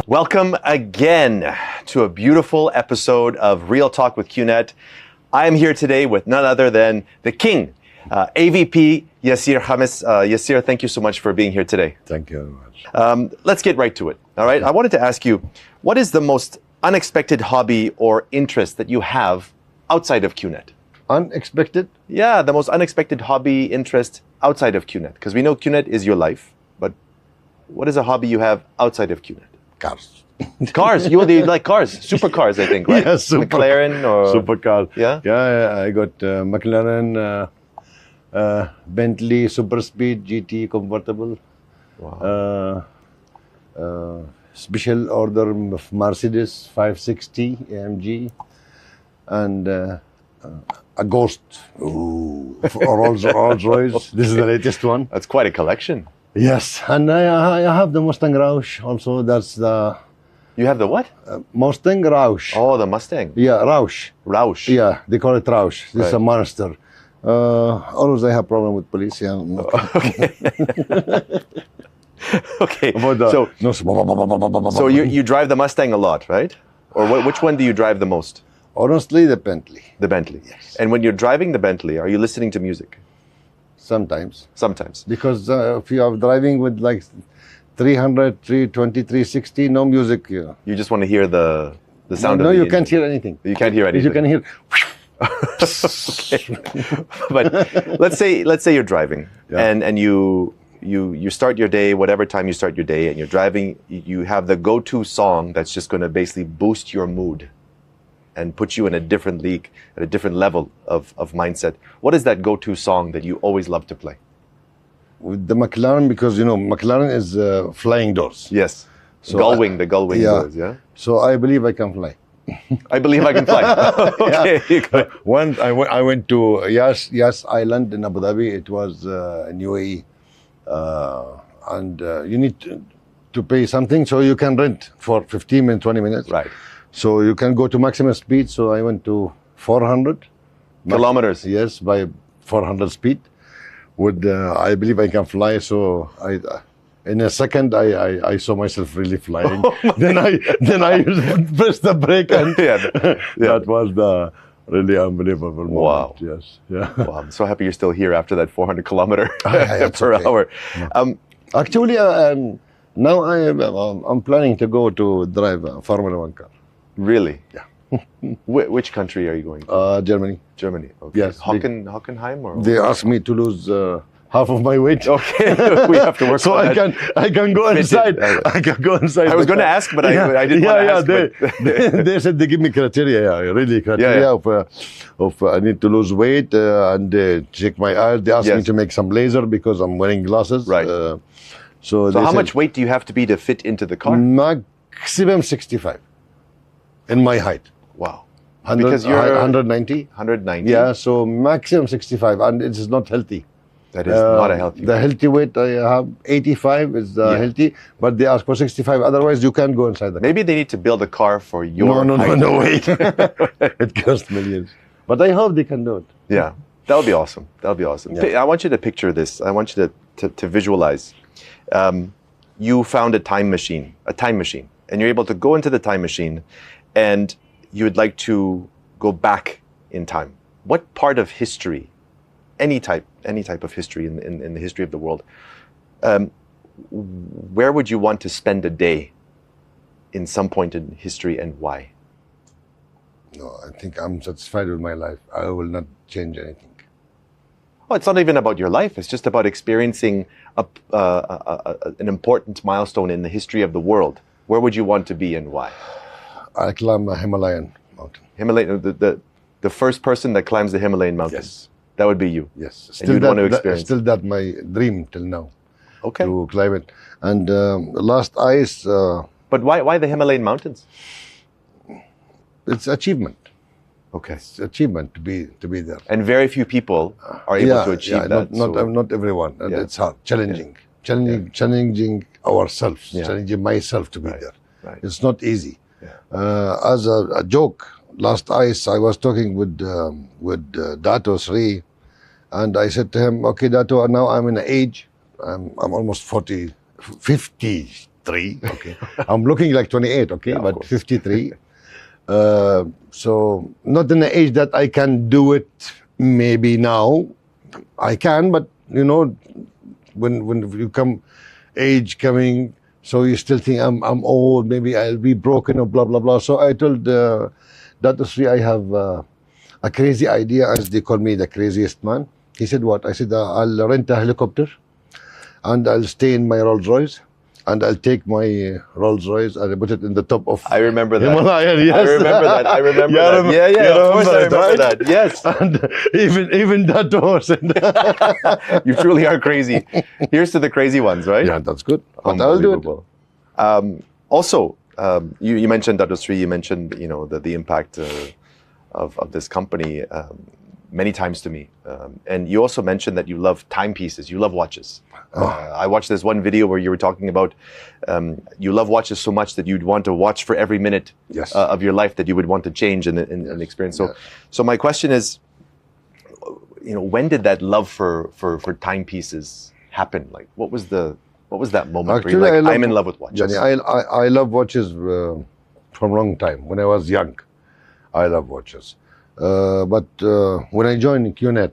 Welcome again to a beautiful episode of Real Talk with QNET. I am here today with none other than the King, AVP Yasir Khamis. Yasir, thank you so much for being here today. Thank you very much. Let's get right to it. All right. I wanted to ask you, what is the most unexpected hobby or interest that you have outside of QNET? Unexpected? Yeah, the most unexpected hobby interest outside of QNET. Because we know QNET is your life, but what is a hobby you have outside of QNET? Cars. Cars. You like cars. Supercars, I think, right? Yeah, McLaren or... Supercar. Yeah? Yeah, I got McLaren, Bentley, Super Speed, GT, convertible. Wow. Special order of Mercedes 560 AMG. And a Ghost. Ooh. Rolls Royce. This is the latest one. That's quite a collection. Yes, and I have the Mustang Roush also. That's the... You have the what? Mustang Roush. Oh, the Mustang. Yeah, Roush. Roush. Yeah, they call it Roush. This is Right. a monster. Always I have problem with police. Yeah. Okay. Okay. So, no, So you drive the Mustang a lot, right? Or which one do you drive the most? honestly, the Bentley. The Bentley. Yes. And when you're driving the Bentley, are you listening to music? Sometimes. Sometimes. Because if you are driving with like 300, 320, 360, no music. Yeah. You just want to hear the sound No, of the you engine. can't hear anything. You can't hear anything. You can hear. Okay. But let's say you're driving, Yeah. and you start your day, whatever time you start your day, and you're driving, you have the go-to song that's just going to basically boost your mood and put you in a different league, at a different level of mindset. What is that go-to song that you always love to play? With the McLaren, because you know McLaren is flying doors. Yes. So Gullwing, the Gullwing yeah. doors, yeah? So I believe I can fly. I believe I can fly. Okay. Good. Once I went to Yas Island in Abu Dhabi. It was in UAE, and you need to pay something, so you can rent for 15 minutes, 20 minutes. Right. So you can go to maximum speed. So I went to 400 Kilometers. Yes, by 400 speed. With I believe I can fly. So in a second I saw myself really flying. then I pressed the brake and that was the really unbelievable moment. Wow. Yes. Yeah. Wow, I'm so happy you're still here after that 400 kilometer it's per okay. hour. Actually, now I'm planning to go to drive a Formula One car. Really? Yeah. Which country are you going to? Germany. Germany. Okay. Yes. Hockenheim or? They asked me to lose half of my weight. Okay, we have to work So on I that. can go inside. I can go inside. I was going to ask, but I didn't want to ask. They said they give me criteria, really criteria of I need to lose weight and check my eyes. They asked me to make some laser because I'm wearing glasses. Right. So how much weight do you have to be to fit into the car? Maximum 65 in my height. Wow. 100, Because you're 190. 190? Yeah, so maximum 65, and it is not healthy. That is not a healthy The weight. healthy weight I have 85 is healthy, but they ask for 65. Otherwise, you can't go inside the car. Maybe they need to build a car for your height. No way. It costs millions. But I hope they can do it. Yeah, that would be awesome. That would be awesome. Yeah. I want you to picture this. I want you to visualize. You found a time machine, and you're able to go into the time machine, and you would like to go back in time. What part of history, any type of history in the history of the world, where would you want to spend a day in some point in history, and why? No, I think I'm satisfied with my life. I will not change anything. Well, it's not even about your life. It's just about experiencing an important milestone in the history of the world. Where would you want to be and why? I climb a Himalayan mountain. The first person that climbs the Himalayan mountains. Yes. That would be you. Yes. And you'd want to experience. Still that my dream till now. Okay. To climb it. And last ice... But why the Himalayan mountains? it's achievement. Okay. It's achievement to be there. And very few people are able to achieve that. Not everyone. And it's hard, challenging, challenging ourselves, challenging myself to be there. Right. It's not easy. As a joke, last ice I was talking with Dato Sri, and I said to him, "Okay, Dato, now I'm in an age. I'm almost 53 53. Okay, I'm looking like 28. Okay, Yeah, of but course. 53. So not in the age that I can do it. Maybe now I can, but you know, when you come age coming, so you still think I'm old. Maybe I'll be broken or blah blah blah. So I told Dr. Sri I have a crazy idea, as they call me the craziest man. He said, what? I said, I'll rent a helicopter and I'll stay in my Rolls Royce and I'll take my Rolls Royce and I put it in the top of I remember that. Himalaya. Yes. I remember that. I remember You that. remember- Yeah, you yeah. Of course, I remember it, remember right? that. Yes. And even that was. You truly are crazy. Here's to the crazy ones, right? Yeah, that's good. But I'll do it. Unbelievable. Also, you mentioned Dr. Sri. You mentioned the impact of this company many times to me, and you also mentioned that you love timepieces. You love watches. I watched this one video where you were talking about you love watches so much that you'd want to watch for every minute Yes. of your life that you would want to change and experience. So, so my question is, when did that love for timepieces happen? Like, what was that moment where you're like, I'm in love with watches? Johnny, I love watches from a long time. When I was young, I love watches. But when I joined QNET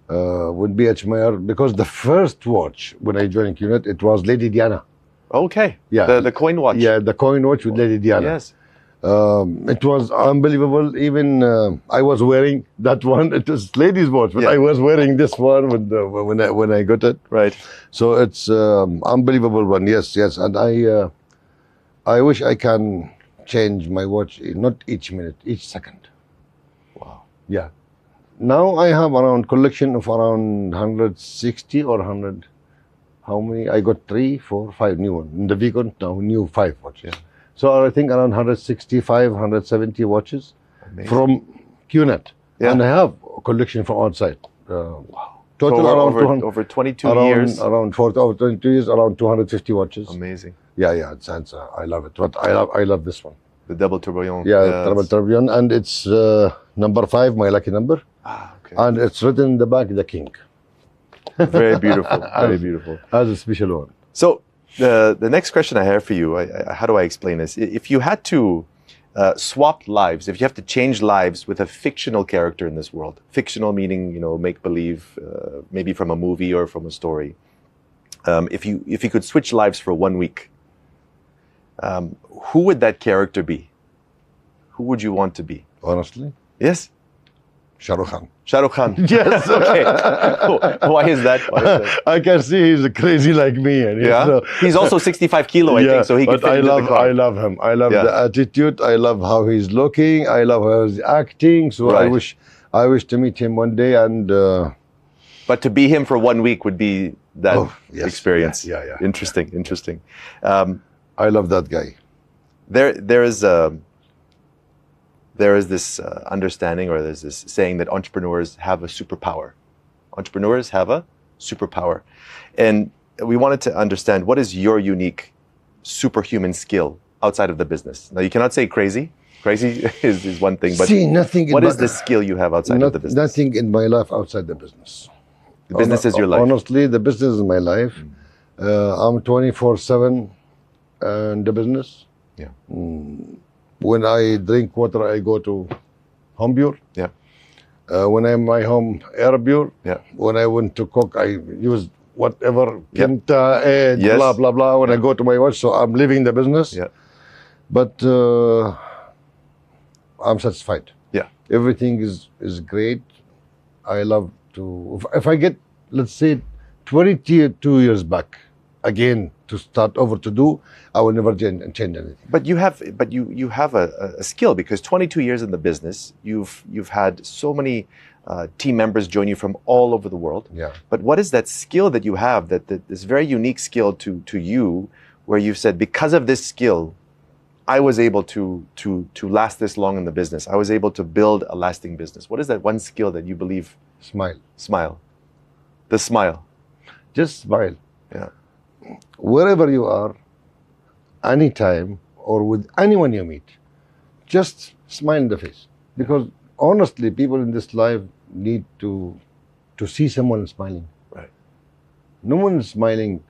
with BH Meyer, because the first watch when I joined QNET, it was Lady Diana. Okay. Yeah. The coin watch. Yeah, the coin watch with Lady Diana. Yes. It was unbelievable. Even I was wearing that one. It was ladies' watch, but I was wearing this one when I got it. Right. So it's unbelievable one. Yes, yes. And I wish I can change my watch, not each minute, each second. Wow. Yeah. Now I have around collection of around 160 or 100. How many? I got 3, 4, 5 new ones. In the Beacon now, new 5 watches. Yeah. So I think around 165, 170 watches. Amazing. From QNET. Yeah. And I have a collection from outside. Wow. Total So around 200, over 22 around, years. Around 22 years, around 250 watches. Amazing. Yeah, yeah, it's I love it. But I love this one. The double tourbillon. Yeah, double tourbillon, and it's number 5, my lucky number. Ah, okay. And it's written in the back, the king. Very beautiful. Very beautiful. As a special one. So the next question I have for you, how do I explain this? If you had to swap lives, if you have to change lives with a fictional character in this world, fictional meaning make believe, maybe from a movie or from a story. If you could switch lives for 1 week, who would that character be? Who would you want to be? Honestly, Yes. Shah Rukh Khan. Shah Rukh Khan. Yes. Okay. Why is that? I can see he's crazy like me. And Yeah. He's also 65 kilo, I think, so he could fit into the car. I love him. I love the attitude. I love how he's looking. I love how he's acting. So Right. I wish to meet him one day and. But to be him for 1 week would be that experience. Yeah. Interesting. Interesting. I love that guy. There is this understanding, or there's this saying that entrepreneurs have a superpower. Entrepreneurs have a superpower. And we wanted to understand, what is your unique superhuman skill outside of the business? Now, you cannot say crazy. Crazy is one thing, but what is the skill you have outside of the business? Nothing in my life outside the business. The business is your life. Honestly, the business is my life. I'm 24/7 in the business. Yeah. When I drink water, I go to home beer. Yeah. When I'm my home, air beer. Yeah. When I want to cook, I use whatever, Kenta, egg, blah, blah, blah. When I go to my watch, so I'm leaving the business. Yeah. But I'm satisfied. Yeah. Everything is great. I love to, if I get, let's say, 22 years back, again, to start over to do, I will never change anything. But you have a skill, because 22 years in the business, you've had so many team members join you from all over the world. Yeah. But what is that skill that you have, this very unique skill to you, where you've said, because of this skill, I was able to last this long in the business. I was able to build a lasting business. What is that one skill that you believe? Smile. Smile. The smile. Just smile. Yeah. Wherever you are, anytime, or with anyone you meet, just smile in the face. Because honestly, people in this life need to see someone smiling. Right. No one is smiling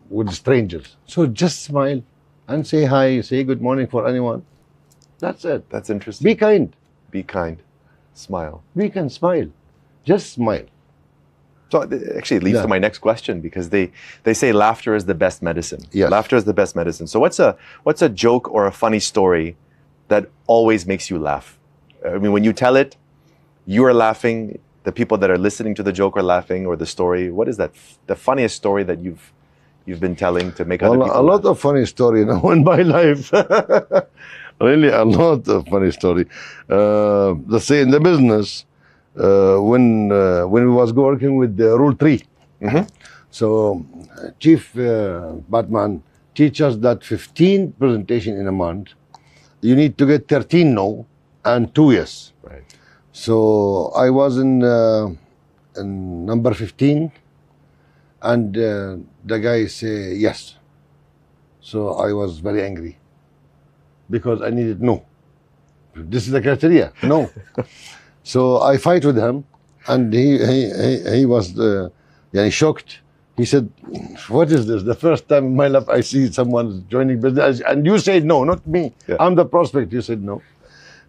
with strangers. So just smile and say hi, say good morning for anyone. That's it. That's interesting. Be kind. Be kind. Smile. We can smile. Just smile. So actually, it leads to my next question, because they say laughter is the best medicine. Yes. Laughter is the best medicine. So what's a joke or a funny story that always makes you laugh? I mean, when you tell it, you are laughing. The people that are listening to the joke are laughing, or the story. What is that? The funniest story that you've been telling to make other people a lot laugh? of funny story in my life. Really, a lot of funny story. Let's say in the business, when we was working with the Rule 3. So Chief Batman teach us that 15 presentation in a month, you need to get 13 no and 2 yes. Right. So I was in number 15, and the guy say yes. So I was very angry because I needed no. This is the criteria, no. So I fight with him, and he was shocked. He said, "What is this? The first time in my life I see someone joining business, and you said no, not me. Yeah. I'm the prospect. You said no."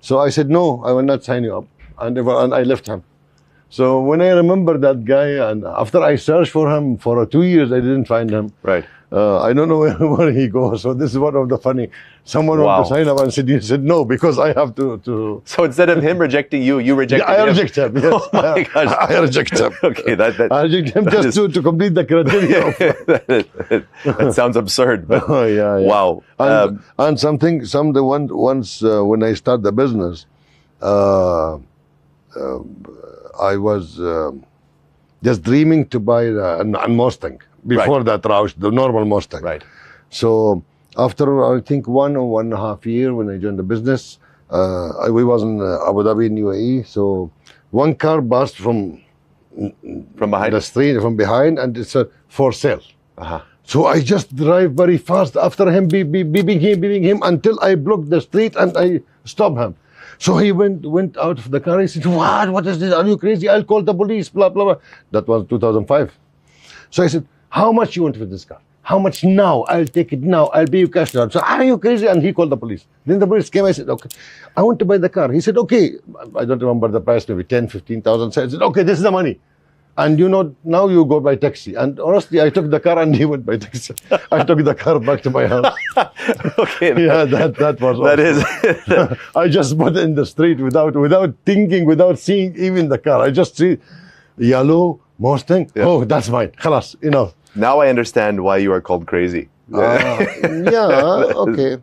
So I said, "No, I will not sign you up," and I left him. So when I remember that guy, and after I searched for him for 2 years, I didn't find him. Right. I don't know where he goes. So this is one of the funny. Someone wanted to sign up and he said no, because I have to. So instead of him rejecting you, you rejected him. I reject him. Yes. Oh my gosh. I reject him. Okay, I reject him just to complete the criteria. That sounds absurd. But Oh, yeah. wow. And once when I start the business, I was just dreaming to buy a Mustang. Before that, Roush, the normal Mustang. Right. So after, I think, 1 or 1.5 years when I joined the business, we was in Abu Dhabi in UAE. So one car passed from behind the street, from behind, and it's for sale. Uh-huh. So I just drive very fast after him, beeping him until I blocked the street and I stopped him. So he went out of the car. He said, "What is this? Are you crazy? I'll call the police, blah, blah, blah." That was 2005. So I said, "How much you want for this car? How much now? I'll take it now. I'll pay you cash now." So, "Are you crazy?" And he called the police. Then the police came. I said, "Okay, I want to buy the car." He said, "Okay." I don't remember the price, maybe 10, 15,000. So I said, "Okay, this is the money. And now you go by taxi." And honestly, I took the car and he went by taxi. I took the car back to my house. Okay. Yeah, that was awesome. That is. I just put it in the street without thinking, without seeing even the car. I just see yellow Mustang. Yeah. Oh, that's mine. Khalas, Now I understand why you are called crazy. Yeah, okay.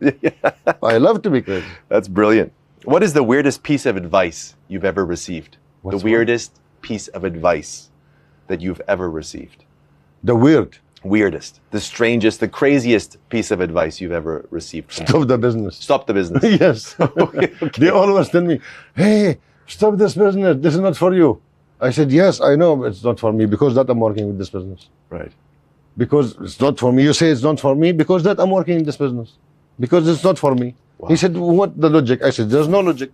I love to be crazy. That's brilliant. What is the weirdest piece of advice you've ever received? What's the weirdest piece of advice that you've ever received? The Weirdest, the strangest, the craziest piece of advice you've ever received. Stop the business. Stop the business. Yes. Okay. They always tell me, "Hey, stop this business. This is not for you." I said, "Yes, I know it's not for me, because that I'm working with this business. Right. Because it's not for me." You say it's not for me because that I'm working in this business. Because it's not for me. Wow. He said, "What the logic?" I said, "There's no logic.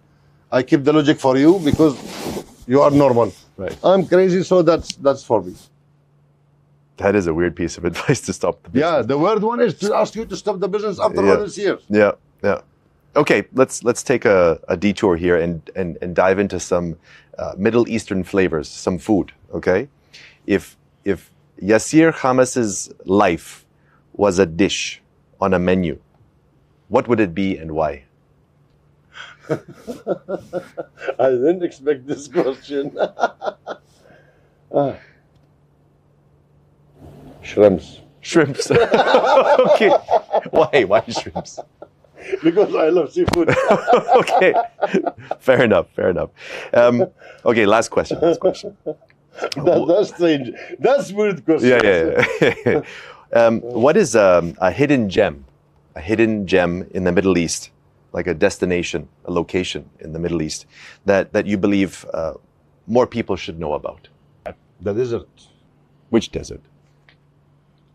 I keep the logic for you because you are normal. Right. I'm crazy, so that's for me." That is a weird piece of advice, to stop the business. Yeah, the weird one is to ask you to stop the business after all these years. Yeah, yeah. Okay, let's take a detour here and dive into some Middle Eastern flavors, some food. Okay, if Yasir Khamis's life was a dish on a menu, what would it be and why? I didn't expect this question. Shrimps. Shrimps. Okay. Why? Why shrimps? Because I love seafood. Okay. Fair enough. Okay, last question. That's strange. That's weird question. Yeah. What is a hidden gem? A hidden gem in the Middle East, like a destination, a location in the Middle East that you believe more people should know about? The desert. Which desert?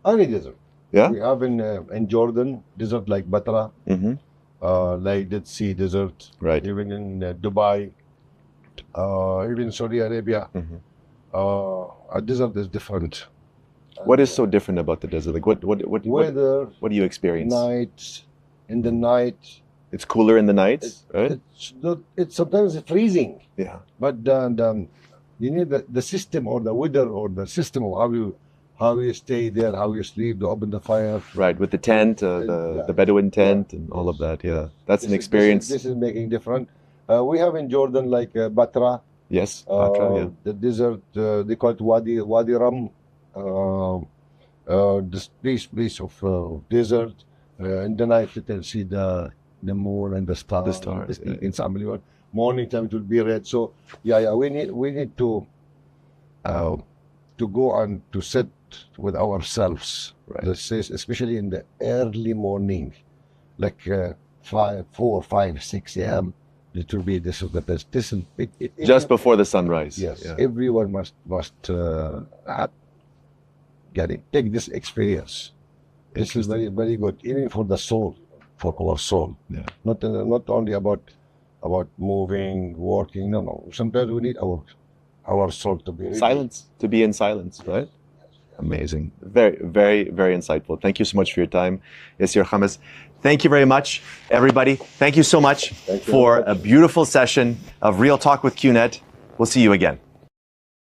Any desert. Yeah. We have in Jordan, desert like Batra, like Dead Sea Desert. Right. Even in Dubai, even Saudi Arabia. A desert is different. What is so different about the desert? Like Weather, what do you experience? nights, in the night. It's cooler in the nights, right? It's sometimes freezing. Yeah. But you need the system or the weather or the system of how you stay there, how you sleep, to open the fire. Right, with the tent, the Bedouin tent, and all of that. Yeah, that's an experience. This is making different. We have in Jordan like Batra. Yes, Batra, yeah. The desert, they call it Wadi Ram. This place of desert. In the night you can see the moon and the stars. The stars, yeah. It's unbelievable. Morning time it will be red. So yeah, we need to go and to sit with ourselves. Right. Especially in the early morning, like 4, 5, 6 a.m. It will be this is the best. Just before the sunrise. Yes, yeah. everyone must take this experience. This is very, very good, even for the soul, for our soul. Yeah. Not only about moving, working. No. Sometimes we need our soul to be silence, to be in silence, right? Amazing. Very, very, very insightful. Thank you so much for your time, Yasir Khamis. Thank you very much, everybody. Thank you so much for a beautiful session of Real Talk with QNET. We'll see you again.